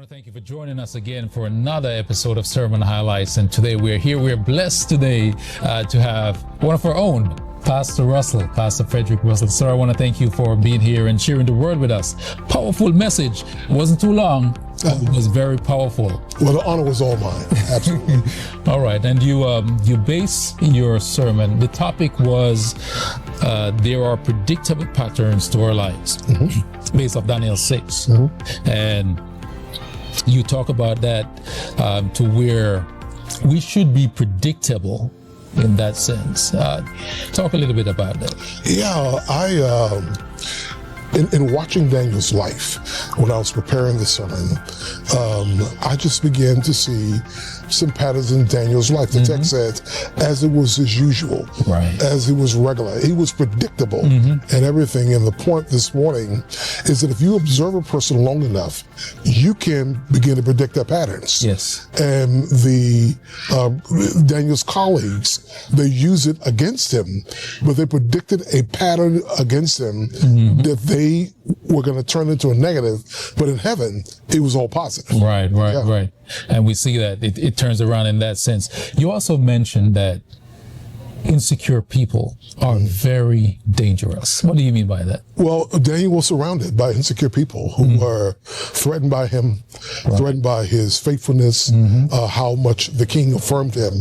Thank you for joining us again for another episode of Sermon Highlights. And today we're blessed today to have one of our own, Pastor Frederick Russell. Sir, I want to thank you for being here and sharing the word with us. Powerful message. It wasn't too long. It was very powerful. Well, the honor was all mine. Absolutely. All right. And you base your sermon, the topic was there are predictable patterns to our lives, based off Daniel 6. And you talk about that to where we should be predictable in that sense. Talk a little bit about that. Yeah, in watching Daniel's life, when I was preparing the sermon, I just began to see some patterns in Daniel's life. The text says, as it was his usual, as it was regular, he was predictable and everything. And the point this morning is that if you observe a person long enough, you can begin to predict their patterns. Yes. And Daniel's colleagues, they use it against him, but they predicted a pattern against him that they were going to turn into a negative, but in heaven, it was all positive. Right. And we see that it turns around in that sense. You also mentioned that insecure people are very dangerous. What do you mean by that? Well, Daniel was surrounded by insecure people who were threatened by him, threatened by his faithfulness, how much the king affirmed him.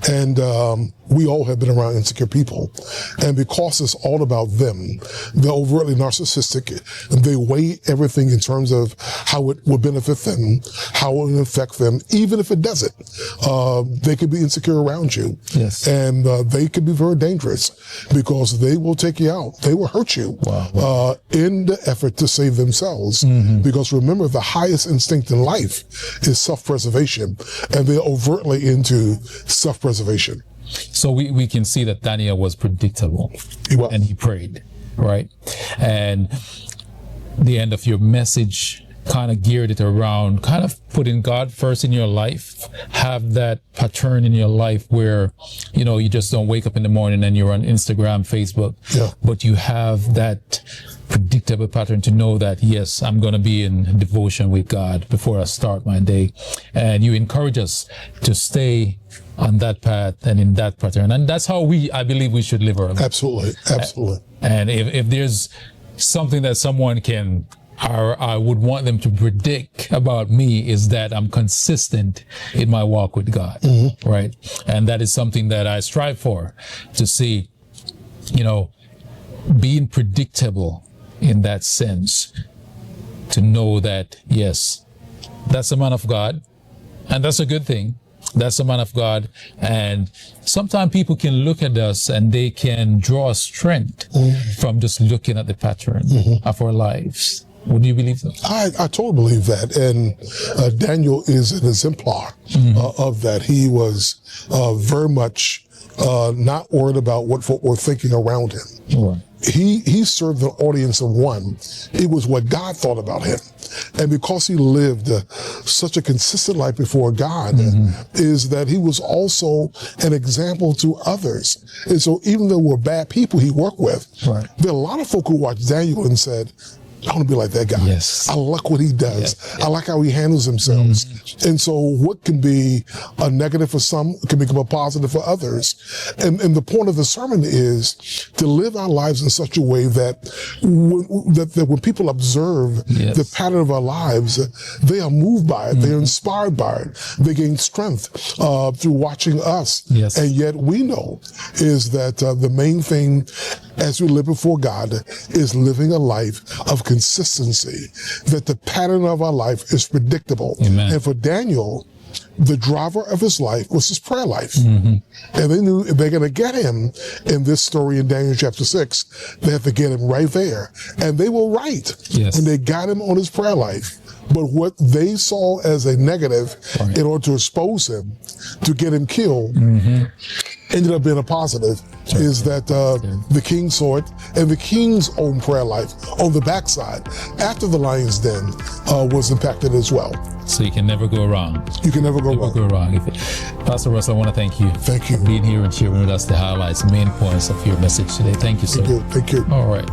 And we all have been around insecure people. And because it's all about them, they're overtly narcissistic, and they weigh everything in terms of how it will benefit them, how it will affect them. Even if it doesn't, they could be insecure around you. Yes. And they could be very dangerous because they will take you out. They will hurt you in the effort to save themselves. Because remember, the highest instinct in life is self-preservation, and they're overtly into self-preservation. So we can see that Daniel was predictable. He was. And he prayed, right? And the end of your message kind of geared it around kind of putting God first in your life, have that pattern in your life where, you just don't wake up in the morning and you're on Instagram, Facebook, but you have that predictable pattern to know that, yes, I'm going to be in devotion with God before I start my day. And you encourage us to stay on that path and in that pattern. And that's how I believe we should live our life. Absolutely. And if there's something that someone can, or I would want them to predict about me, is that I'm consistent in my walk with God, right? And that is something that I strive for, to see, being predictable in that sense, to know that, yes, that's a man of God, and that's a good thing. That's a man of God. And sometimes people can look at us and they can draw strength from just looking at the pattern of our lives. Would you believe that? I totally believe that. And Daniel is an exemplar of that. He was very much not worried about what folk were thinking around him. Right. He served an audience of one. It was what God thought about him. And because he lived such a consistent life before God, is that he was also an example to others. And so even though we're bad people he worked with, there are a lot of folk who watched Daniel and said, I want to be like that guy. Yes. I like what he does. Yes. I like how he handles himself. And so what can be a negative for some can become a positive for others. And the point of the sermon is to live our lives in such a way that when people observe the pattern of our lives, they are moved by it. They're inspired by it. They gain strength through watching us. Yes. And yet we know is that the main thing as we live before God is living a life of consistency, that the pattern of our life is predictable. Amen. And for Daniel, the driver of his life was his prayer life. And they knew if they're going to get him in this story in Daniel chapter 6, they have to get him right there. And they were right when they got him on his prayer life. But what they saw as a negative in order to expose him, to get him killed, ended up being a positive, is that the king saw it, and the king's own prayer life on the backside, after the lion's den, was impacted as well. So you can never go wrong. You can never go wrong. Pastor Russell, I want to thank you. Thank you for being here and sharing with us the highlights, main points of your message today. Thank you, sir. Thank you. All right.